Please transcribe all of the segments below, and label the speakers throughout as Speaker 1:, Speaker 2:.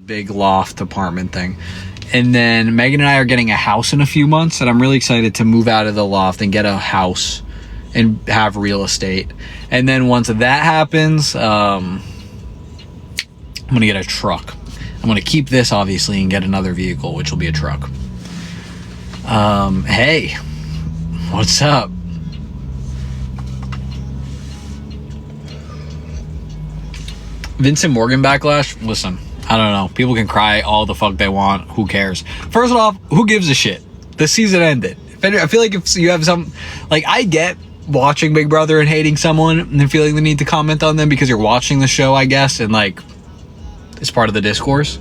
Speaker 1: big loft apartment thing. And then Megan and I are getting a house in a few months, and I'm really excited to move out of the loft and get a house and have real estate. And then once that happens, I'm gonna get a truck. I'm gonna keep this obviously and get another vehicle, which will be a truck. Hey, what's up? Vincent Morgan backlash? Listen, I don't know. People can cry all the fuck they want. Who cares? First off, who gives a shit? The season ended. I feel like if you have some... Like, I get watching Big Brother and hating someone and then feeling the need to comment on them because you're watching the show, I guess, and, like, it's part of the discourse.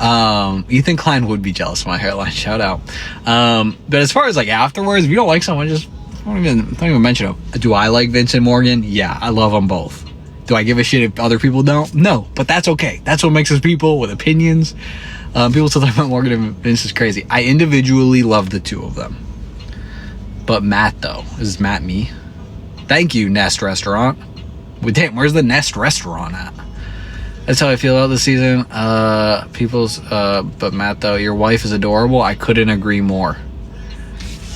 Speaker 1: Ethan Klein would be jealous of my hairline. Shout out. But as far as, like, afterwards, if you don't like someone, just don't even mention them. Do I like Vincent Morgan? Yeah, I love them both. Do I give a shit if other people don't? No, but that's okay. That's what makes us people with opinions. People still talk about Morgan and Vince is crazy. I individually love the two of them. But Matt, though. Is Matt me? Thank you, Nest Restaurant. Well, damn, where's the Nest Restaurant at? That's how I feel about this season. But Matt, though, your wife is adorable. I couldn't agree more.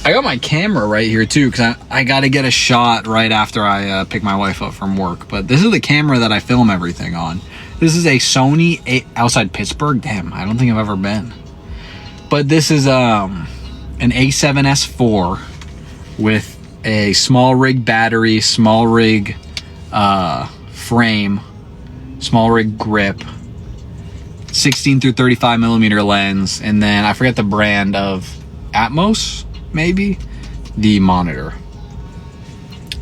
Speaker 1: I got my camera right here too, because I got to get a shot right after I pick my wife up from work. But this is the camera that I film everything on. This is a Sony outside Pittsburgh. Damn, I don't think I've ever been. But this is an A7S4 with a small rig battery, small rig frame, small rig grip, 16 through 35 millimeter lens, and then I forget the brand of Atmos. Maybe the monitor,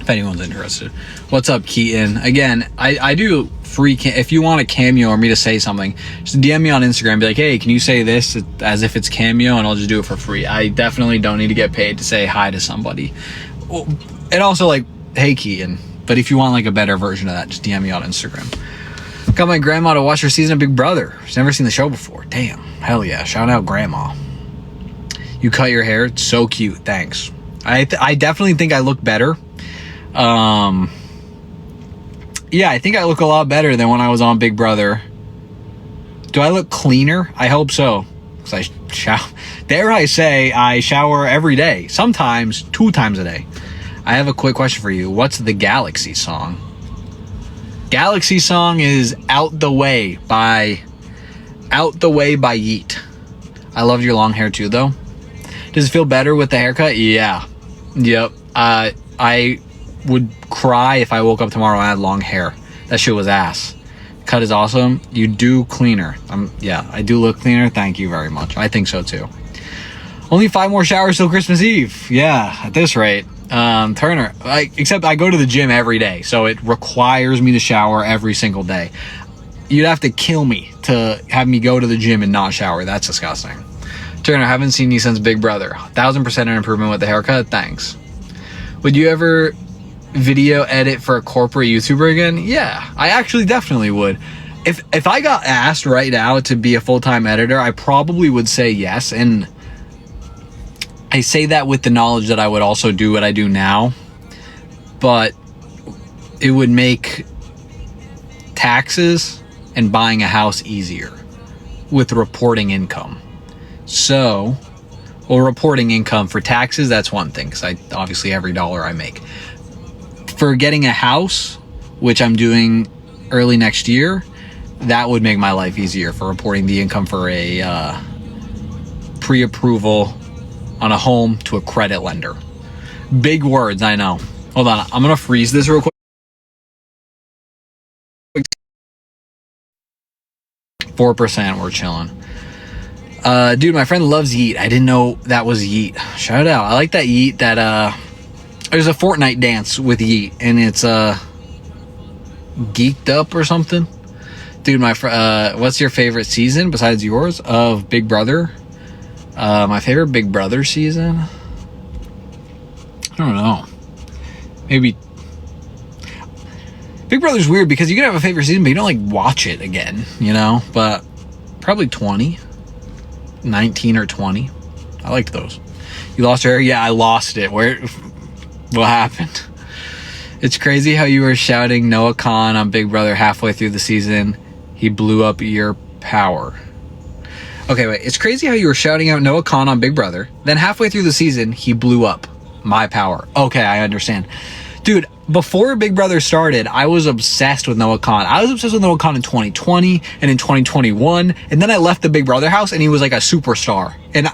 Speaker 1: if anyone's interested. What's up, Keaton? Again, I do free if you want a cameo or me to say something, just DM me on Instagram, be like, hey, can you say this as if it's cameo, and I'll just do it for free. I definitely don't need to get paid to say hi to somebody. And also, like, hey, Keaton, but if you want like a better version of that, just DM me on Instagram. Got my grandma to watch her season of Big Brother. She's never seen the show before. Damn, hell yeah, shout out grandma. You cut your hair. It's so cute. Thanks. I definitely think I look better. Yeah, I think I look a lot better than when I was on Big Brother. Do I look cleaner? I hope so. Because dare I say, I shower every day. Sometimes 2 times a day. I have a quick question for you. What's the Galaxy song? Galaxy song is Out the Way by Yeet. I love your long hair too, though. Does it feel better with the haircut? Yeah. Yep. I would cry if I woke up tomorrow and I had long hair. That shit was ass. Cut is awesome. You do cleaner. Yeah, I do look cleaner. Thank you very much. I think so too. Only 5 more showers till Christmas Eve. Yeah, at this rate. Turner, except I go to the gym every day, so it requires me to shower every single day. You'd have to kill me to have me go to the gym and not shower. That's disgusting. Turner, I haven't seen you since Big Brother. 1000% an improvement with the haircut. Thanks. Would you ever video edit for a corporate YouTuber again? Yeah, I actually definitely would. If I got asked right now to be a full-time editor, I probably would say yes. And I say that with the knowledge that I would also do what I do now. But it would make taxes and buying a house easier with reporting income. So, well, reporting income for taxes, that's one thing, because obviously every dollar I make. For getting a house, which I'm doing early next year, that would make my life easier for reporting the income for a pre-approval on a home to a credit lender. Big words, I know. Hold on, I'm going to freeze this real quick. 4%, we're chilling. Dude, my friend loves Yeet. I didn't know that was Yeet. Shout out. I like that Yeet. There's a Fortnite dance with Yeet, and it's Geeked Up or something. Dude, what's your favorite season besides yours of Big Brother? My favorite Big Brother season? I don't know. Maybe Big Brother's weird because you can have a favorite season, but you don't like watch it again, you know? But probably 20. 19 or 20. I liked those. You lost your hair? Yeah, I lost it. What happened? It's crazy how you were shouting Noah Khan on Big Brother halfway through the season. He blew up your power. Okay, wait. It's crazy how you were shouting out Noah Khan on Big Brother. Then halfway through the season, he blew up. My power. Okay, I understand. Dude, before Big Brother started, I was obsessed with Noah Khan. I was obsessed with Noah Khan in 2020 and in 2021. And then I left the Big Brother house and he was like a superstar. And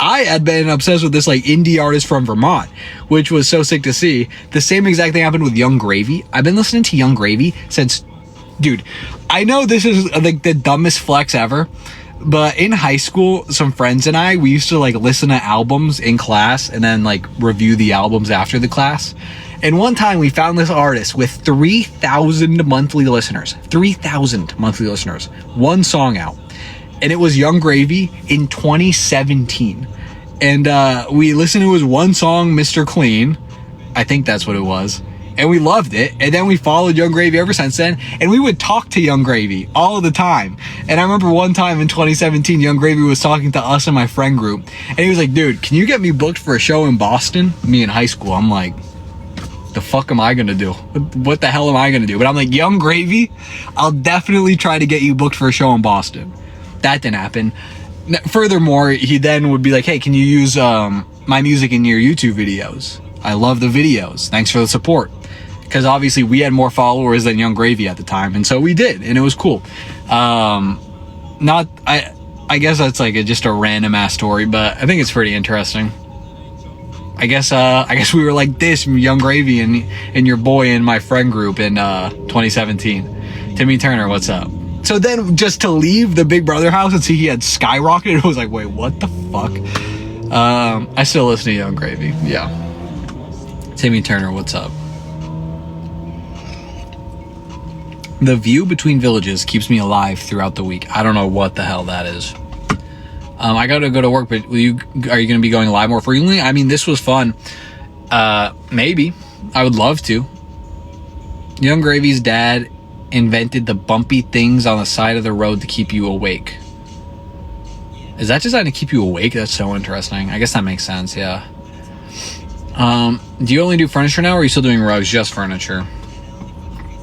Speaker 1: I had been obsessed with this like indie artist from Vermont, which was so sick to see. The same exact thing happened with Young Gravy. I've been listening to Young Gravy since, dude, I know this is like the dumbest flex ever, but in high school, some friends and I, we used to like listen to albums in class and then like review the albums after the class. And one time we found this artist with 3,000 monthly listeners. 3,000 monthly listeners. One song out. And it was Young Gravy in 2017. And we listened to his one song, Mr. Clean. I think that's what it was. And we loved it. And then we followed Young Gravy ever since then. And we would talk to Young Gravy all of the time. And I remember one time in 2017, Young Gravy was talking to us and my friend group. And he was like, dude, can you get me booked for a show in Boston? Me in high school. I'm like, the fuck am I gonna do? What the hell am I gonna do? But I'm like, Young Gravy, I'll definitely try to get you booked for a show in Boston. That didn't happen. Furthermore, he then would be like, hey, can you use my music in your YouTube videos? I love the videos. Thanks for the support. Because obviously we had more followers than Young Gravy at the time. And so we did. And it was cool. I guess that's like just a random ass story, but I think it's pretty interesting. I guess we were like this, Young Gravy and your boy in my friend group in 2017. Timmy Turner, what's up? So then just to leave the Big Brother house and see he had skyrocketed, it was like, wait, what the fuck? I still listen to Young Gravy. Yeah. Timmy Turner, what's up? The view between villages keeps me alive throughout the week. I don't know what the hell that is. I gotta go to work, but are you gonna be going live more frequently? I mean, this was fun. Maybe. I would love to. Young Gravy's dad invented the bumpy things on the side of the road to keep you awake. Is that designed to keep you awake? That's so interesting. I guess that makes sense, yeah. Do you only do furniture now, or are you still doing rugs? Just furniture.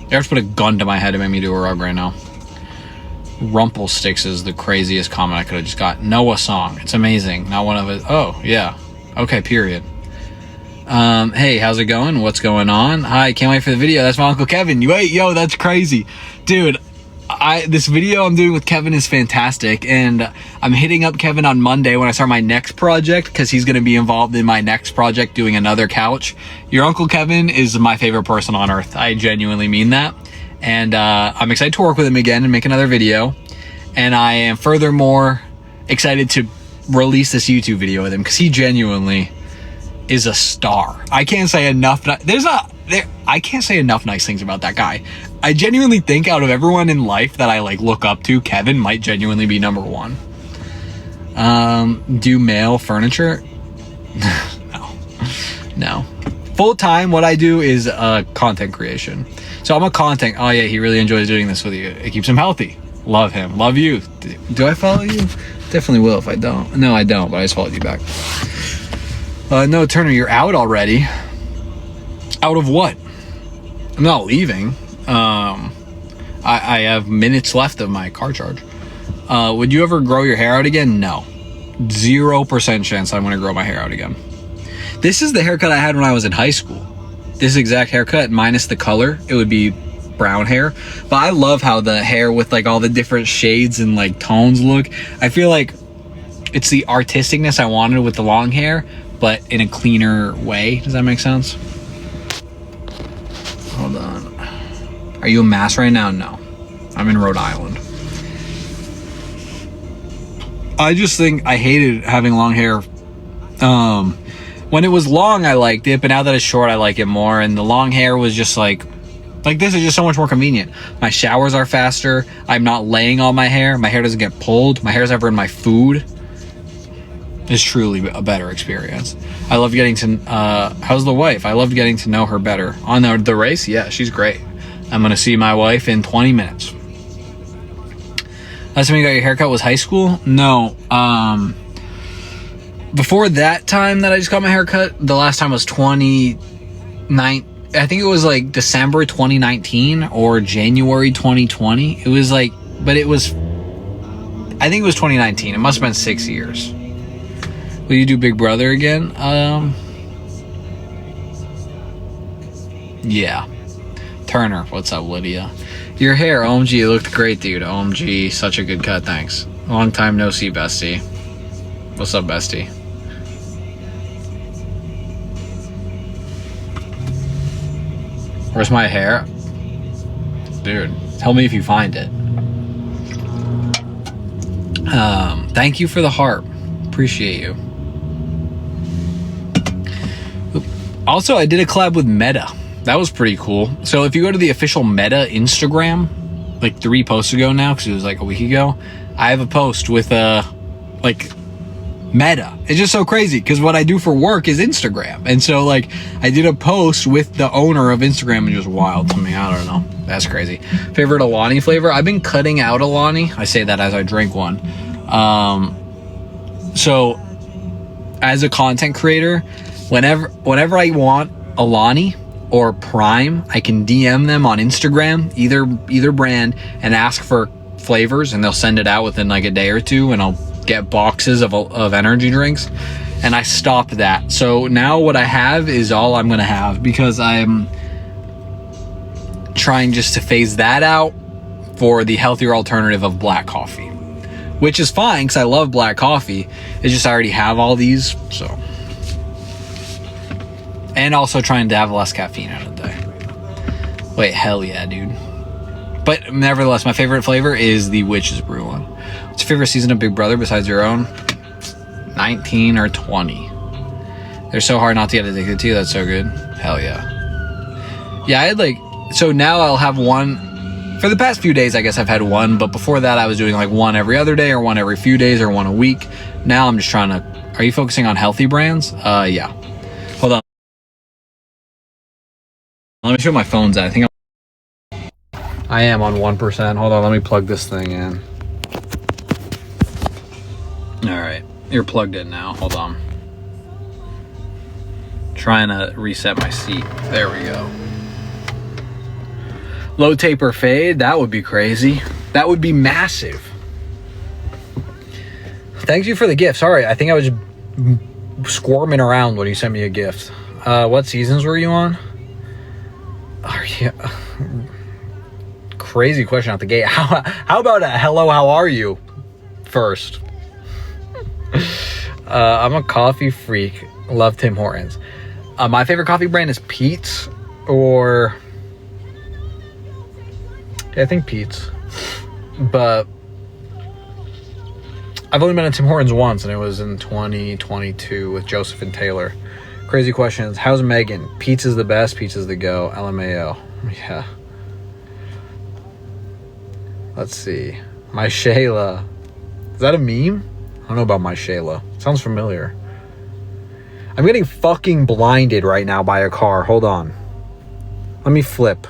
Speaker 1: You have to put a gun to my head to make me do a rug right now. Rumpelsticks is the craziest comment I could have just got. Noah song. It's amazing. Not one of it. Oh, yeah. Okay, period. Hey, how's it going? What's going on? Hi, can't wait for the video. That's my Uncle Kevin. Wait, yo, that's crazy. Dude, this video I'm doing with Kevin is fantastic, and I'm hitting up Kevin on Monday when I start my next project, because he's going to be involved in my next project doing another couch. Your Uncle Kevin is my favorite person on earth. I genuinely mean that. And I'm excited to work with him again and make another video. And I am furthermore excited to release this YouTube video with him, because he genuinely is a star. I can't say enough. I can't say enough nice things about that guy. I genuinely think out of everyone in life that I like look up to, Kevin might genuinely be number one. Do mail furniture? No. Full time, what I do is content creation. So I'm a content. Oh yeah, he really enjoys doing this with you. It keeps him healthy. Love him. Love you. Do I follow you? Definitely will if I don't. No, I don't, but I just followed you back. No, Turner, you're out already. Out of what? I'm not leaving. I have minutes left of my car charge. Would you ever grow your hair out again? No. 0% chance I'm going to grow my hair out again. This is the haircut I had when I was in high school. This exact haircut, minus the color. It would be brown hair. But I love how the hair with like all the different shades and like tones look. I feel like it's the artisticness I wanted with the long hair, but in a cleaner way. Does that make sense? Hold on. Are you in Mass right now? No. I'm in Rhode Island. I just think I hated having long hair. When it was long, I liked it, but now that it's short, I like it more. And the long hair was just like this is just so much more convenient. My showers are faster. I'm not laying on my hair. My hair doesn't get pulled. My hair's never in my food. It's truly a better experience. I love getting to, how's the wife? I loved getting to know her better. On the race, yeah, she's great. I'm going to see my wife in 20 minutes. Last time you got your haircut was high school? No. Before that time that I just got my haircut, the last time was 2019. I think it was like December 2019 or January 2020. It was like, but it was I think it was 2019. It must have been 6 years. Will you do Big Brother again? Yeah. Turner, what's up, Lydia? Your hair, OMG, looked great, dude. OMG, such a good cut, thanks. Long time no see, bestie. What's up, bestie? Where's my hair? Dude, tell me if you find it. Thank you for the heart. Appreciate you. Also, I did a collab with Meta. That was pretty cool. So if you go to the official Meta Instagram, like 3 posts ago now, because it was like a week ago, I have a post with like Meta. It's just so crazy because what I do for work is Instagram. And so like I did a post with the owner of Instagram, and just wild to me. I don't know. That's crazy. Favorite Alani flavor? I've been cutting out Alani. I say that as I drink one. So as a content creator, whenever I want Alani or Prime, I can DM them on Instagram, either brand, and ask for flavors, and they'll send it out within like a day or two, and I'll get boxes of energy drinks. And I stopped that. So now what I have is all I'm gonna have, because I'm trying just to phase that out for the healthier alternative of black coffee, which is fine because I love black coffee. It's just I already have all these, so. And also trying to have less caffeine out of the day. Wait, hell yeah, dude. But nevertheless, my favorite flavor is the Witch's Brew one. What's your favorite season of Big Brother besides your own? 19 or 20. They're so hard not to get addicted to. That's so good. Hell yeah. Yeah, I had like, so now I'll have one. For the past few days, I guess I've had one. But before that, I was doing like one every other day, or one every few days, or one a week. Now I'm just trying to, are you focusing on healthy brands? Yeah. Hold on. Let me see what my phone's at. I am on 1%. Hold on, let me plug this thing in. All right, you're plugged in now. Hold on. Trying to reset my seat. There we go. Low taper fade. That would be crazy. That would be massive. Thank you for the gift. Sorry, I think I was squirming around when you sent me a gift. What seasons were you on? Are you... Crazy question out the gate. How about a hello, how are you first? I'm a coffee freak. Love Tim Hortons. My favorite coffee brand is Peet's, or yeah, I think Peet's. But I've only been at Tim Hortons once, and it was in 2022 with Joseph and Taylor. Crazy questions. How's Megan? Peet's is the best. Peet's is the go. LMAO. Yeah. Let's see. My Shayla. Is that a meme? I don't know about my Shayla. Sounds familiar. I'm getting fucking blinded right now by a car. Hold on. Let me flip.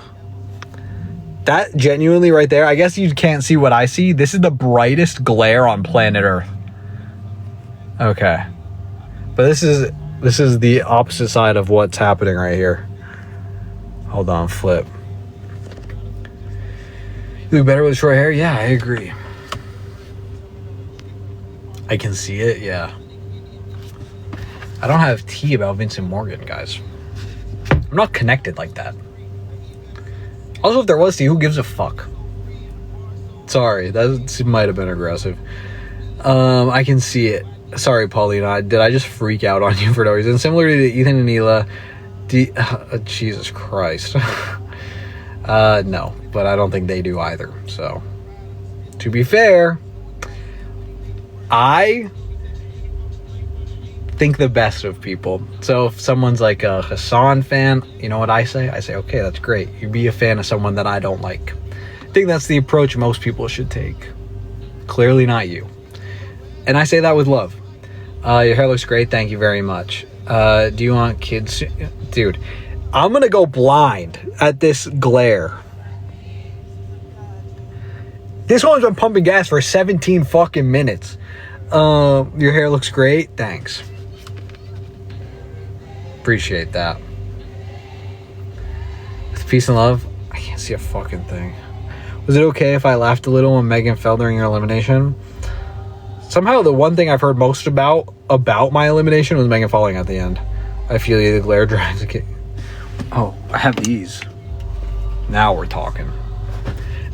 Speaker 1: That genuinely right there, I guess you can't see what I see. This is the brightest glare on planet Earth. Okay. But this is the opposite side of what's happening right here. Hold on, flip. You look better with short hair? Yeah, I agree. I can see it, yeah. I don't have tea about Vincent Morgan, guys. I'm not connected like that. Also, if there was tea, who gives a fuck? Sorry, that might have been aggressive. I can see it. Sorry, Paulina. Did I just freak out on you for no reason? Similar to Ethan and Hila. Jesus Christ. No, but I don't think they do either. So, to be fair, I think the best of people. So if someone's like a Hassan fan, you know what I say? I say, okay, that's great. You be a fan of someone that I don't like. I think that's the approach most people should take. Clearly not you. And I say that with love. Your hair looks great. Thank you very much. Do you want kids? Dude, I'm going to go blind at this glare. This one's been pumping gas for 17 fucking minutes. Your hair looks great. Thanks. Appreciate that. With peace and love. I can't see a fucking thing. Was it okay if I laughed a little when Megan fell during your elimination? Somehow the one thing I've heard most about my elimination was Megan falling at the end. I feel you, the glare drives a kid. Oh, I have these. Now we're talking.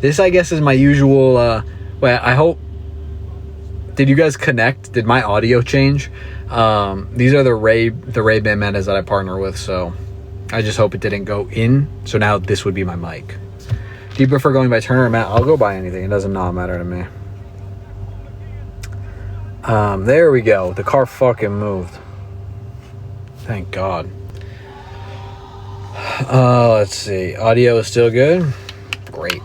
Speaker 1: This, I guess, is my usual, wait, I hope, did you guys connect? Did my audio change? These are the Ray-Ban Metas that I partner with, so I just hope it didn't go in. So now this would be my mic. Do you prefer going by Turner or Matt? I'll go by anything. It doesn't not matter to me. There we go. The car fucking moved. Thank God. Let's see. Audio is still good? Great.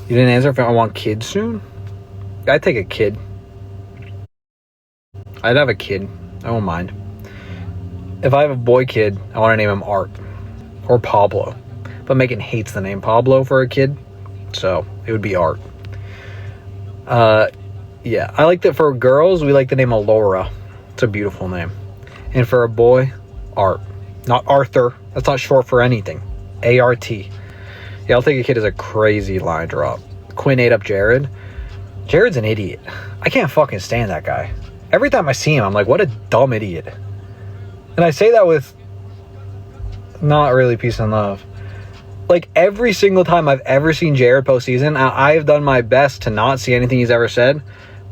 Speaker 1: You didn't answer if I want kids soon? I'd take a kid. I'd have a kid. I won't mind. If I have a boy kid, I want to name him Art. Or Pablo. But Megan hates the name Pablo for a kid. So, it would be Art. Yeah. I like that for girls, we like the name Alora. It's a beautiful name. And for a boy, Art. Not Arthur. That's not short for anything. A-R-T. Yeah, I'll take a kid as a crazy line drop. Quinn ate up Jared. Jared's an idiot. I can't fucking stand that guy. Every time I see him, I'm like, what a dumb idiot. And I say that with not really peace and love. Like, every single time I've ever seen Jared postseason, I've done my best to not see anything he's ever said.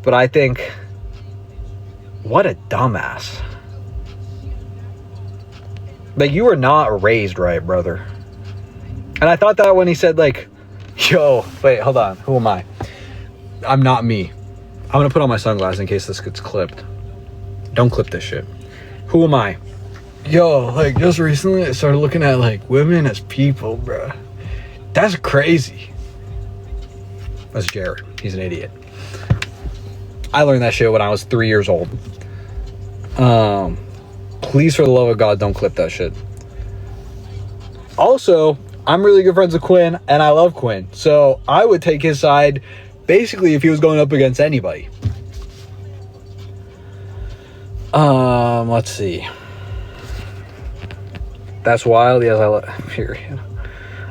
Speaker 1: But I think, what a dumbass. Like, you were not raised right, brother. And I thought that when he said, like, yo, wait, hold on. Who am I? I'm not me. I'm going to put on my sunglasses in case this gets clipped. Don't clip this shit. Who am I? Yo, like, just recently I started looking at, like, women as people, bruh. That's crazy. That's Jared. He's an idiot. I learned that shit when I was 3 years old. Please, for the love of God, don't clip that shit. Also, I'm really good friends with Quinn, and I love Quinn. So I would take his side basically if he was going up against anybody. Let's see. That's wild. Yes, period.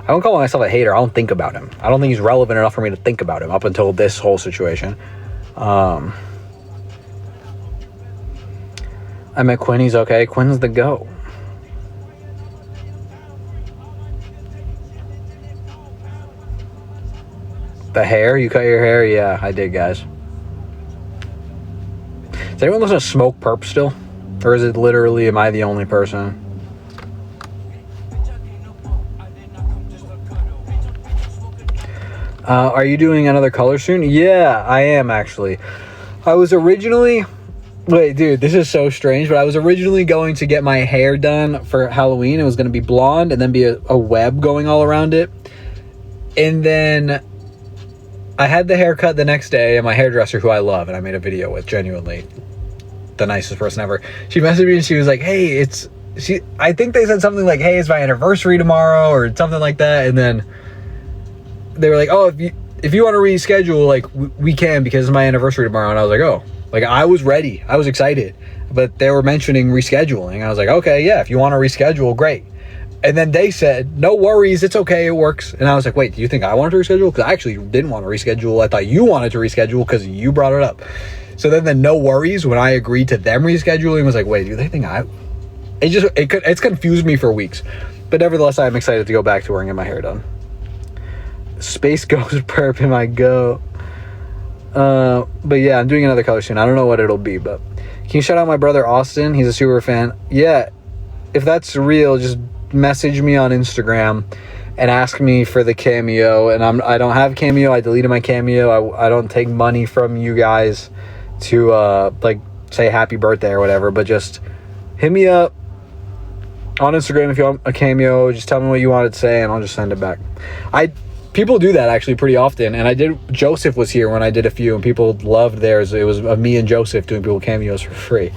Speaker 1: I don't call myself a hater. I don't think about him. I don't think he's relevant enough for me to think about him up until this whole situation. I met Quinn. He's okay. Quinn's the GOAT. The hair? You cut your hair? Yeah, I did, guys. Does anyone listen to Smoke Perp still? Or is it literally, am I the only person? Are you doing another color soon? Yeah, I am, actually. I was originally... Wait, dude, this is so strange, but I was originally going to get my hair done for Halloween. It was going to be blonde and then be a web going all around it. And then I had the haircut the next day, and my hairdresser, who I love and I made a video with, genuinely the nicest person ever, she messaged me and she was like, hey, I think they said something like, hey, it's my anniversary tomorrow or something like that. And then they were like, oh, if you want to reschedule, like, we can because it's my anniversary tomorrow. And I was like, oh. Like, I was ready. I was excited. But they were mentioning rescheduling. I was like, okay, yeah, if you want to reschedule, great. And then they said, no worries, it's okay, it works. And I was like, wait, do you think I wanted to reschedule? Because I actually didn't want to reschedule. I thought you wanted to reschedule because you brought it up. So then the no worries, when I agreed to them rescheduling, was like, wait, do they think it's confused me for weeks. But nevertheless, I'm excited to go back to wearing my hair done. Space Ghost Perp in my go. But yeah, I'm doing another color soon. I don't know what it'll be, but can you shout out my brother Austin? He's a super fan. Yeah, if that's real, just message me on Instagram and ask me for the Cameo. And I don't have Cameo. I deleted my Cameo. I don't take money from you guys to like say happy birthday or whatever, but just hit me up on Instagram if you want a Cameo. Just tell me what you wanted to say and I'll just send it back. People do that actually pretty often, and Joseph was here when I did a few, and people loved theirs. It was of me and Joseph doing people cameos for free.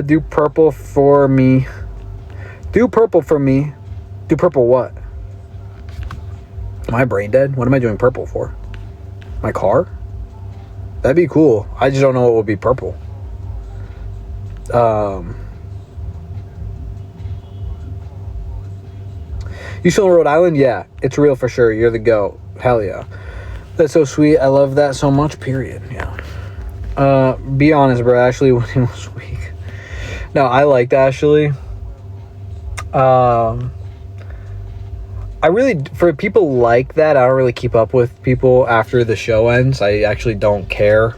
Speaker 1: Do purple for me. Do purple for me. Do purple what? Am I brain dead? What am I doing purple for? My car? That'd be cool. I just don't know what would be purple. You still in Rhode Island? Yeah, it's real for sure. You're the GOAT. Hell yeah. That's so sweet. I love that so much, period. Yeah. Be honest, bro. Ashley winning was weak. No, I liked Ashley. I really, for people like that, I don't really keep up with people after the show ends. I actually don't care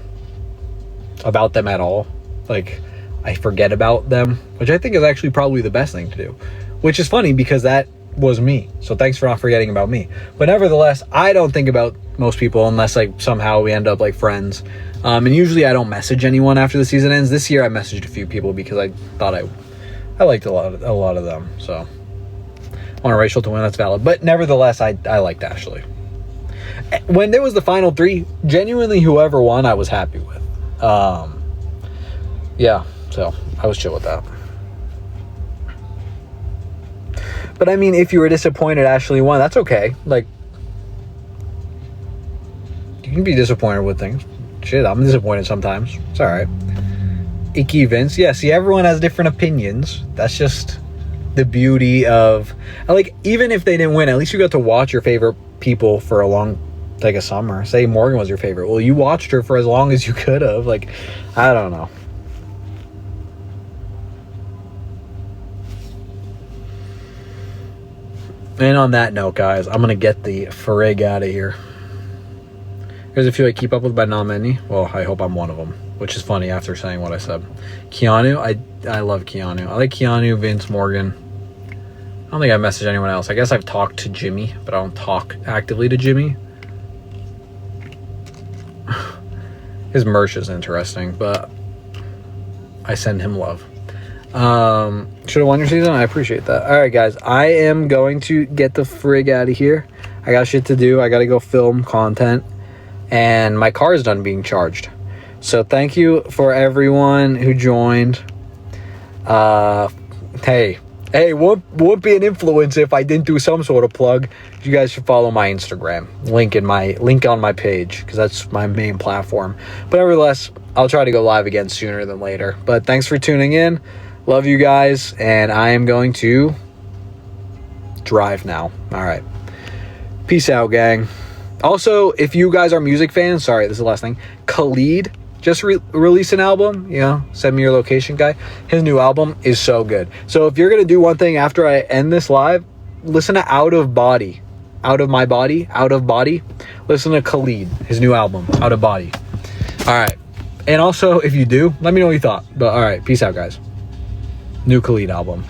Speaker 1: about them at all. Like, I forget about them, which I think is actually probably the best thing to do. Which is funny because that was me. So thanks for not forgetting about me. But nevertheless, I don't think about most people unless like somehow we end up like friends. And usually I don't message anyone after the season ends. This year I messaged a few people because I thought I liked a lot of them. So I want Rachel to win, that's valid. But nevertheless, I liked Ashley. When there was the final three, genuinely whoever won, I was happy with. Yeah, so I was chill with that. But I mean, if you were disappointed Ashley won, that's okay. Like, you can be disappointed with things. Shit, I'm disappointed sometimes. It's alright. Icky Vince. Yeah, see, everyone has different opinions. That's just the beauty of, like, even if they didn't win, at least you got to watch your favorite people for a long, like a summer. Say Morgan was your favorite. Well, you watched her for as long as you could have. Like, I don't know. And on that note, guys, I'm going to get the frig out of here. There's a few I keep up with, but not many. Well, I hope I'm one of them, which is funny after saying what I said. Keanu, I love Keanu. I like Keanu, Vince, Morgan. I don't think I messaged anyone else. I guess I've talked to Jimmy, but I don't talk actively to Jimmy. His merch is interesting, but I send him love. Should have won your season. I appreciate that. All right, guys, I am going to get the frig out of here. I got shit to do. I got to go film content, and my car is done being charged. So thank you for everyone who joined. Hey, won't be an influence if I didn't do some sort of plug. You guys should follow my Instagram. Link on my page, because that's my main platform. But nevertheless, I'll try to go live again sooner than later. But thanks for tuning in. Love you guys, and I am going to drive now. All right. Peace out, gang. Also, if you guys are music fans, sorry, this is the last thing. Khalid just released an album. You know, send me your location, guy. His new album is so good. So if you're going to do one thing after I end this live, listen to Out of Body. Out of My Body. Out of Body. Listen to Khalid, his new album, Out of Body. All right. And also, if you do, let me know what you thought. But all right, peace out, guys. New Khalid album.